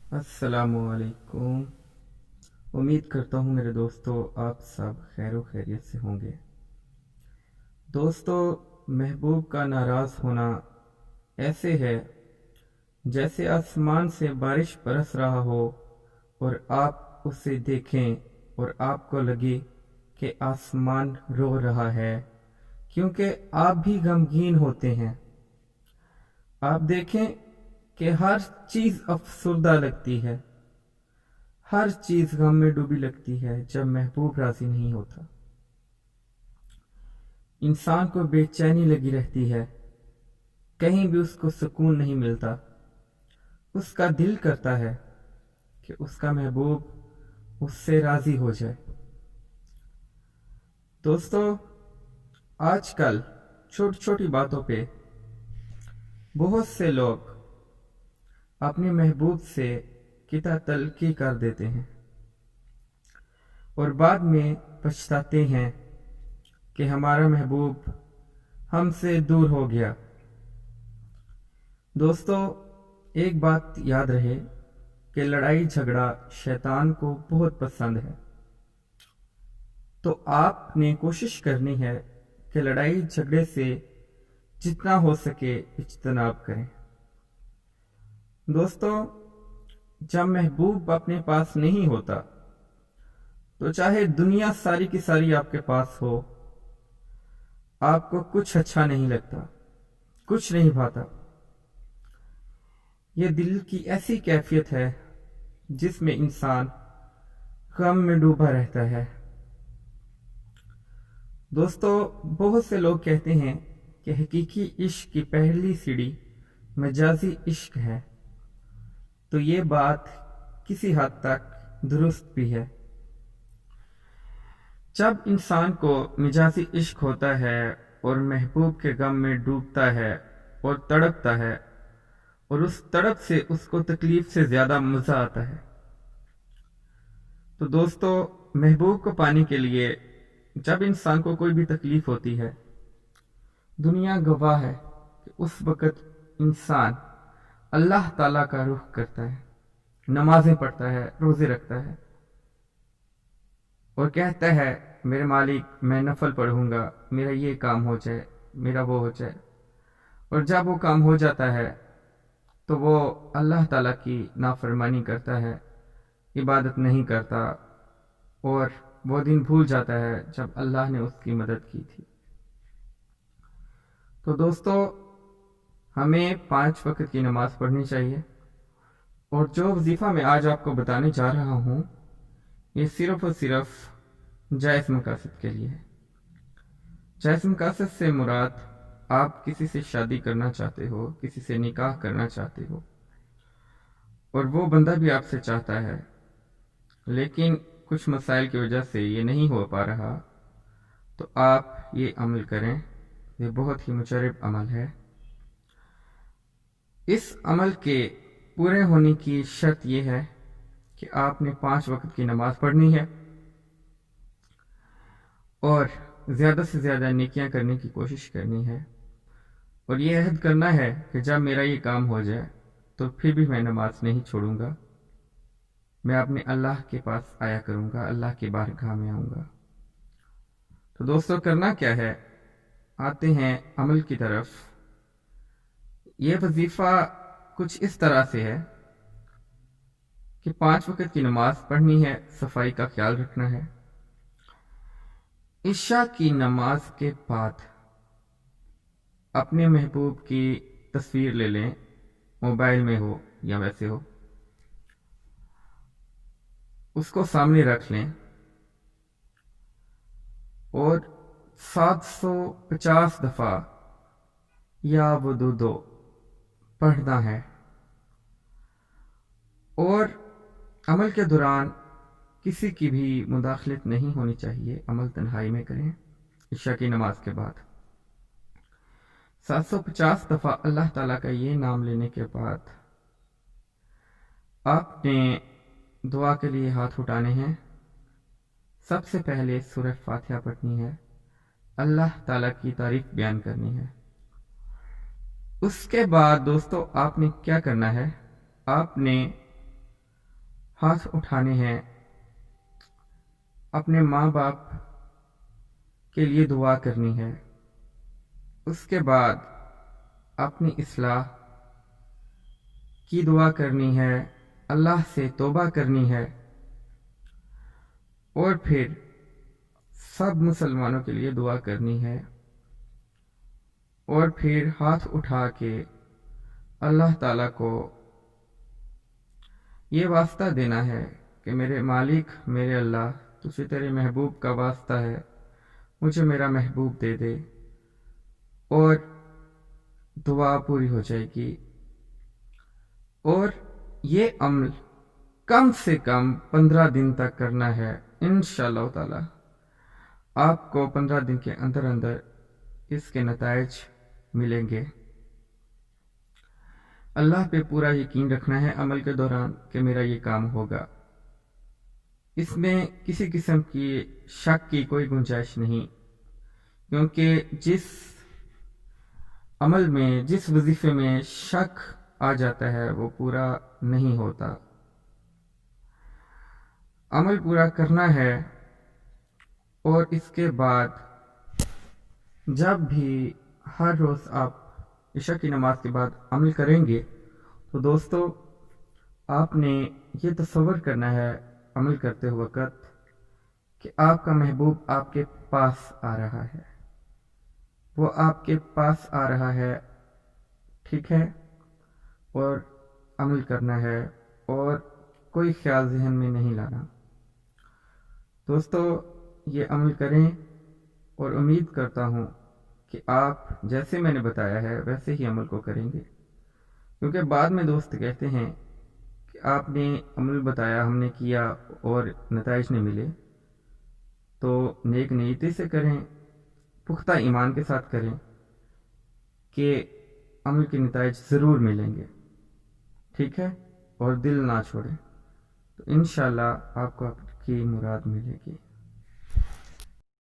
अस्सलाम वालेकुम। उम्मीद करता हूँ मेरे दोस्तों आप सब खैर व खैरियत से होंगे। दोस्तों, महबूब का नाराज़ होना ऐसे है जैसे आसमान से बारिश बरस रहा हो और आप उसे देखें और आपको लगे कि आसमान रो रहा है, क्योंकि आप भी गमगीन होते हैं। आप देखें कि हर चीज़ अफसुर्दा लगती है, हर चीज गम में डूबी लगती है जब महबूब राजी नहीं होता। इंसान को बेचैनी लगी रहती है, कहीं भी उसको सुकून नहीं मिलता। उसका दिल करता है कि उसका महबूब उससे राजी हो जाए। दोस्तों, आजकल छोटी छोटी बातों पे बहुत से लोग अपने महबूब से किता तलखी कर देते हैं और बाद में पछताते हैं कि हमारा महबूब हमसे दूर हो गया। दोस्तों, एक बात याद रहे कि लड़ाई झगड़ा शैतान को बहुत पसंद है, तो आपने कोशिश करनी है कि लड़ाई झगड़े से जितना हो सके इज्तनाब करें। दोस्तों, जब महबूब अपने पास नहीं होता तो चाहे दुनिया सारी की सारी आपके पास हो, आपको कुछ अच्छा नहीं लगता, कुछ नहीं भाता। यह दिल की ऐसी कैफियत है जिसमें इंसान गम में डूबा रहता है। दोस्तों, बहुत से लोग कहते हैं कि हकीकी इश्क की पहली सीढ़ी मजाजी इश्क है, तो ये बात किसी हद तक दुरुस्त भी है। जब इंसान को मिजाजी इश्क होता है और महबूब के गम में डूबता है और तड़पता है, और उस तड़प से उसको तकलीफ से ज्यादा मजा आता है, तो दोस्तों, महबूब को पाने के लिए जब इंसान को कोई भी तकलीफ होती है, दुनिया गवाह है कि उस वक़्त इंसान अल्लाह ताला का रुख करता है, नमाजें पढ़ता है, रोजे रखता है और कहता है मेरे मालिक, मैं नफल पढ़ूंगा, मेरा ये काम हो जाए, मेरा वो हो जाए। और जब वो काम हो जाता है तो वो अल्लाह ताला की नाफरमानी करता है, इबादत नहीं करता और वो दिन भूल जाता है जब अल्लाह ने उसकी मदद की थी। तो दोस्तों, हमें 5 वक्त की नमाज पढ़नी चाहिए। और जो वजीफा मैं आज आपको बताने जा रहा हूँ, ये सिर्फ और सिर्फ जायज़ मकासद के लिए है। जायज़ मकासद से मुराद आप किसी से शादी करना चाहते हो, किसी से निकाह करना चाहते हो और वो बंदा भी आपसे चाहता है, लेकिन कुछ मसाइल की वजह से ये नहीं हो पा रहा, तो आप ये अमल करें। ये बहुत ही मुजरब अमल है। इस अमल के पूरे होने की शर्त यह है कि आपने 5 वक्त की नमाज पढ़नी है और ज़्यादा से ज़्यादा नेकियां करने की कोशिश करनी है, और ये अहद करना है कि जब मेरा ये काम हो जाए तो फिर भी मैं नमाज नहीं छोड़ूंगा, मैं अपने अल्लाह के पास आया करूंगा, अल्लाह के बारगाह में आऊंगा। तो दोस्तों, करना क्या है, आते हैं अमल की तरफ। ये वजीफा कुछ इस तरह से है कि 5 वक्त की नमाज पढ़नी है, सफाई का ख्याल रखना है। इशा की नमाज के बाद अपने महबूब की तस्वीर ले लें, मोबाइल में हो या वैसे हो, उसको सामने रख लें और 750 दफा या वुदू पढ़ना है। और अमल के दौरान किसी की भी मुदाखलत नहीं होनी चाहिए, अमल तन्हाई में करें। इशा की नमाज के बाद 750 दफा अल्लाह ताला का ये नाम लेने के बाद आपने दुआ के लिए हाथ उठाने हैं। सबसे पहले सूरह फातिहा पढ़नी है, अल्लाह ताला की तारीफ बयान करनी है। उसके बाद दोस्तों, आपने क्या करना है, आपने ہاتھ اٹھانے ہیں، اپنے ماں باپ کے لیے دعا کرنی ہے، اس کے بعد اپنی اصلاح کی دعا کرنی ہے، اللہ سے توبہ کرنی ہے، اور پھر سب مسلمانوں کے لیے دعا کرنی ہے، اور پھر ہاتھ اٹھا کے اللہ تعالیٰ کو یہ واسطہ دینا ہے کہ میرے مالک، میرے اللہ، تجھے تیرے محبوب کا واسطہ ہے، مجھے میرا محبوب دے دے، اور دعا پوری ہو جائے گی۔ اور یہ عمل کم سے کم 15 دن تک کرنا ہے، انشاءاللہ تعالی آپ کو 15 دن کے اندر اندر اس کے نتائج ملیں گے۔ اللہ پہ پورا یقین رکھنا ہے عمل کے دوران کہ میرا یہ کام ہوگا، اس میں کسی قسم کی شک کی کوئی گنجائش نہیں، کیونکہ جس عمل میں، جس وظیفے میں شک آ جاتا ہے وہ پورا نہیں ہوتا۔ عمل پورا کرنا ہے، اور اس کے بعد جب بھی ہر روز آپ عشاء کی نماز کے بعد عمل کریں گے تو دوستو آپ نے یہ تصور کرنا ہے عمل کرتے وقت کہ آپ کا محبوب آپ کے پاس آ رہا ہے، وہ آپ کے پاس آ رہا ہے، ٹھیک ہے، اور عمل کرنا ہے اور کوئی خیال ذہن میں نہیں لانا۔ دوستو یہ عمل کریں، اور امید کرتا ہوں کہ آپ جیسے میں نے بتایا ہے ویسے ہی عمل کو کریں گے، کیونکہ بعد میں دوست کہتے ہیں کہ آپ نے عمل بتایا، ہم نے کیا اور نتائج نہیں ملے، تو نیک نیتی سے کریں، پختہ ایمان کے ساتھ کریں کہ عمل کے نتائج ضرور ملیں گے، ٹھیک ہے، اور دل نہ چھوڑیں، تو انشاءاللہ آپ کو آپ کی مراد ملے گی۔